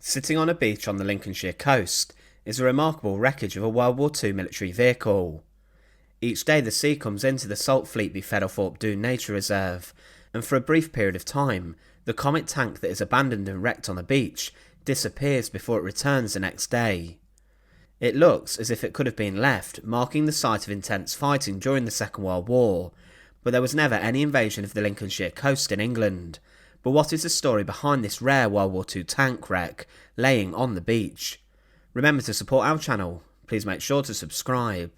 Sitting on a beach on the Lincolnshire coast is a remarkable wreckage of a World War II military vehicle. Each day the sea comes into the Saltfleetby-Theddlethorpe Dunes nature reserve, and for a brief period of time, the Comet Tank that is abandoned and wrecked on the beach disappears before it returns the next day. It looks as if it could have been left, marking the site of intense fighting during the Second World War, but there was never any invasion of the Lincolnshire coast in England. But what is the story behind this rare World War II tank wreck laying on the beach? Remember to support our channel, please make sure to subscribe.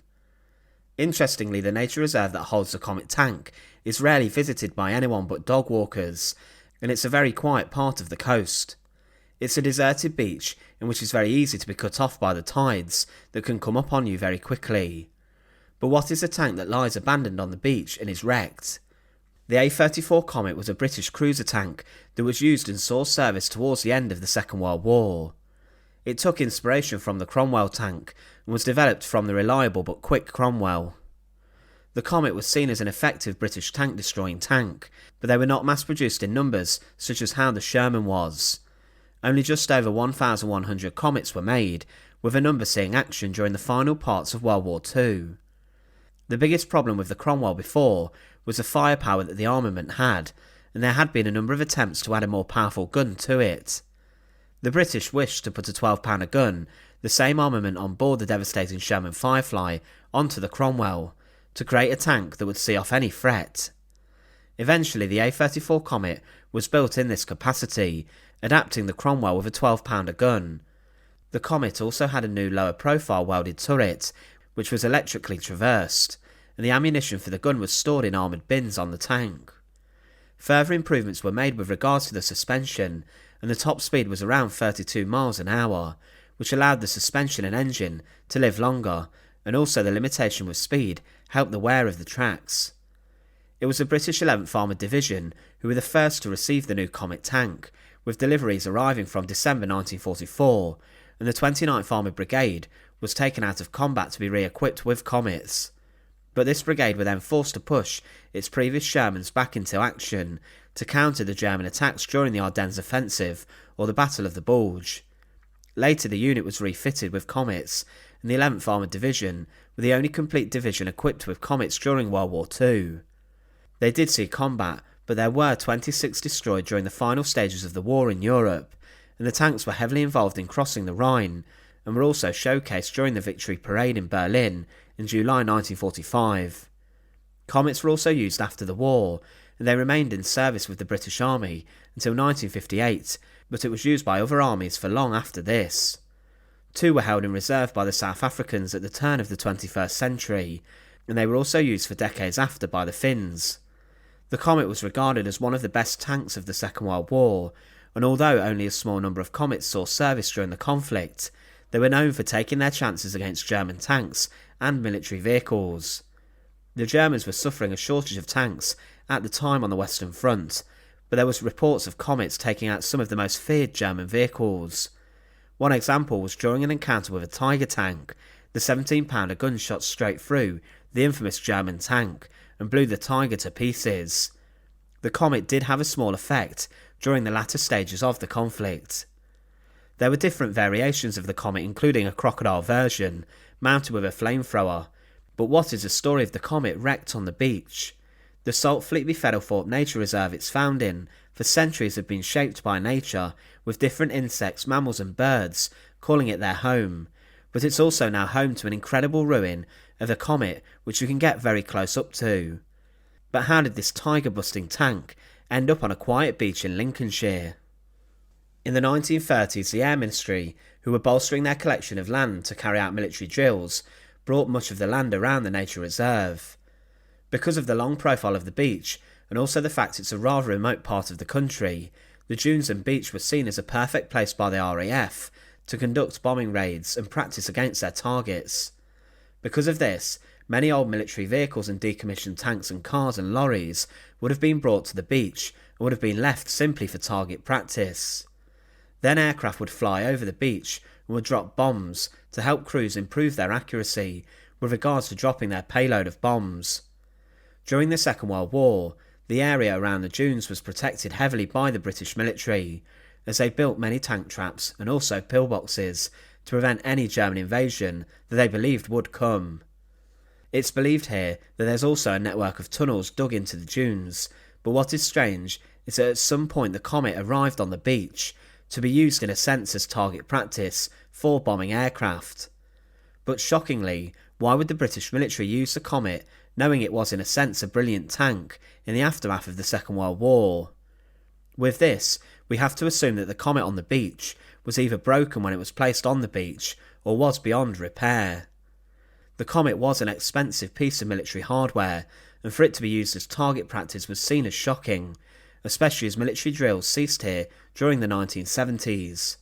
Interestingly, the nature reserve that holds the Comet Tank is rarely visited by anyone but dog walkers, and it's a very quiet part of the coast. It's a deserted beach in which it's very easy to be cut off by the tides that can come up on you very quickly. But what is a tank that lies abandoned on the beach and is wrecked? The A34 Comet was a British cruiser tank that was used and saw service towards the end of the Second World War. It took inspiration from the Cromwell tank and was developed from the reliable but quick Cromwell. The Comet was seen as an effective British tank destroying tank, but they were not mass produced in numbers such as how the Sherman was. Only just over 1,100 Comets were made, with a number seeing action during the final parts of World War II. The biggest problem with the Cromwell before was the firepower that the armament had, and there had been a number of attempts to add a more powerful gun to it. The British wished to put a 12-pounder gun, the same armament on board the devastating Sherman Firefly, onto the Cromwell, to create a tank that would see off any threat. Eventually the A34 Comet was built in this capacity, adapting the Cromwell with a 12-pounder gun. The Comet also had a new lower profile welded turret, which was electrically traversed, and the ammunition for the gun was stored in armoured bins on the tank. Further improvements were made with regards to the suspension, and the top speed was around 32 miles an hour, which allowed the suspension and engine to live longer, and also the limitation with speed helped the wear of the tracks. It was the British 11th Armoured Division who were the first to receive the new Comet tank, with deliveries arriving from December 1944, and the 29th Armoured Brigade was taken out of combat to be re-equipped with Comets. But this brigade were then forced to push its previous Shermans back into action to counter the German attacks during the Ardennes Offensive or the Battle of the Bulge. Later the unit was refitted with Comets, and the 11th Armoured Division were the only complete division equipped with Comets during World War II. They did see combat, but there were 26 destroyed during the final stages of the war in Europe, and the tanks were heavily involved in crossing the Rhine, and were also showcased during the Victory Parade in Berlin in July 1945. Comets were also used after the war, and they remained in service with the British Army until 1958, but it was used by other armies for long after this. Two were held in reserve by the South Africans at the turn of the 21st century, and they were also used for decades after by the Finns. The Comet was regarded as one of the best tanks of the Second World War, and although only a small number of Comets saw service during the conflict, they were known for taking their chances against German tanks and military vehicles. The Germans were suffering a shortage of tanks at the time on the Western Front, but there was reports of Comets taking out some of the most feared German vehicles. One example was during an encounter with a Tiger tank. The 17-pounder gun shot straight through the infamous German tank and blew the Tiger to pieces. The Comet did have a small effect during the latter stages of the conflict. There were different variations of the Comet, including a crocodile version mounted with a flamethrower, but what is the story of the Comet wrecked on the beach? The Saltfleetby-Theddlethorpe nature reserve it's found in for centuries have been shaped by nature, with different insects, mammals and birds calling it their home, but it's also now home to an incredible ruin of a Comet which you can get very close up to. But how did this tiger-busting tank end up on a quiet beach in Lincolnshire? In the 1930s, the Air Ministry, who were bolstering their collection of land to carry out military drills, brought much of the land around the nature reserve. Because of the long profile of the beach, and also the fact it's a rather remote part of the country, the dunes and beach were seen as a perfect place by the RAF to conduct bombing raids and practice against their targets. Because of this, many old military vehicles and decommissioned tanks and cars and lorries would have been brought to the beach and would have been left simply for target practice. Then aircraft would fly over the beach and would drop bombs to help crews improve their accuracy with regards to dropping their payload of bombs. During the Second World War, the area around the dunes was protected heavily by the British military, as they built many tank traps and also pillboxes to prevent any German invasion that they believed would come. It's believed here that there's also a network of tunnels dug into the dunes, but what is strange is that at some point the Comet arrived on the beach to be used in a sense as target practice for bombing aircraft. But shockingly, why would the British military use the Comet knowing it was in a sense a brilliant tank in the aftermath of the Second World War? With this, we have to assume that the Comet on the beach was either broken when it was placed on the beach or was beyond repair. The Comet was an expensive piece of military hardware, and for it to be used as target practice was seen as shocking, especially as military drills ceased here during the 1970s.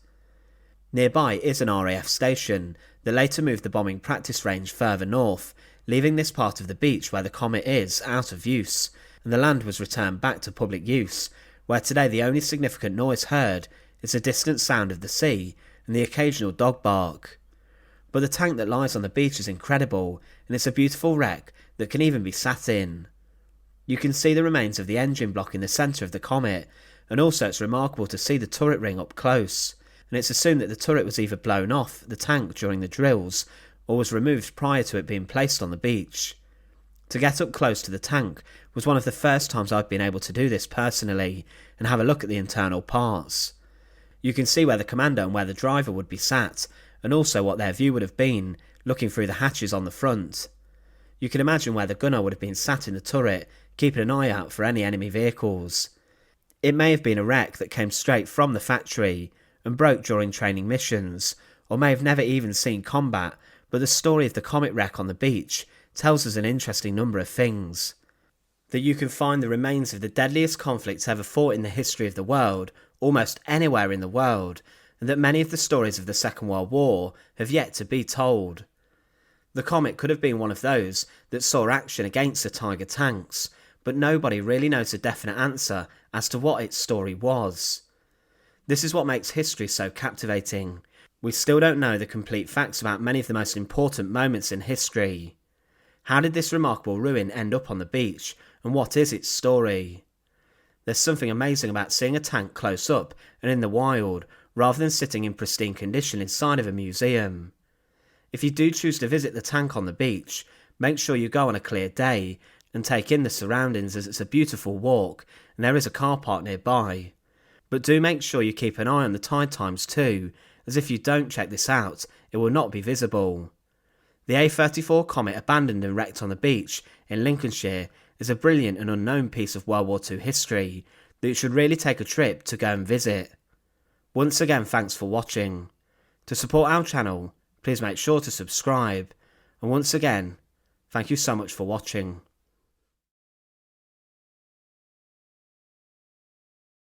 Nearby is an RAF station that later moved the bombing practice range further north, leaving this part of the beach where the Comet is out of use, and the land was returned back to public use, where today the only significant noise heard is the distant sound of the sea and the occasional dog bark. But the tank that lies on the beach is incredible, and it's a beautiful wreck that can even be sat in. You can see the remains of the engine block in the centre of the Comet, and also it's remarkable to see the turret ring up close, and it's assumed that the turret was either blown off the tank during the drills, or was removed prior to it being placed on the beach. To get up close to the tank was one of the first times I've been able to do this personally, and have a look at the internal parts. You can see where the commander and where the driver would be sat, and also what their view would have been, looking through the hatches on the front. You can imagine where the gunner would have been sat in the turret, keeping an eye out for any enemy vehicles. It may have been a wreck that came straight from the factory, and broke during training missions, or may have never even seen combat, but the story of the Comet wreck on the beach tells us an interesting number of things. That you can find the remains of the deadliest conflicts ever fought in the history of the world, almost anywhere in the world, and that many of the stories of the Second World War have yet to be told. The Comet could have been one of those that saw action against the Tiger tanks, but nobody really knows a definite answer as to what its story was. This is what makes history so captivating. We still don't know the complete facts about many of the most important moments in history. How did this remarkable ruin end up on the beach, and what is its story? There's something amazing about seeing a tank close up and in the wild, rather than sitting in pristine condition inside of a museum. If you do choose to visit the tank on the beach, make sure you go on a clear day and take in the surroundings, as it's a beautiful walk and there is a car park nearby. But do make sure you keep an eye on the tide times too, as if you don't check this out, it will not be visible. The A34 Comet abandoned and wrecked on the beach in Lincolnshire is a brilliant and unknown piece of World War II history that you should really take a trip to go and visit. Once again, thanks for watching. To support our channel, please make sure to subscribe, and once again, thank you so much for watching.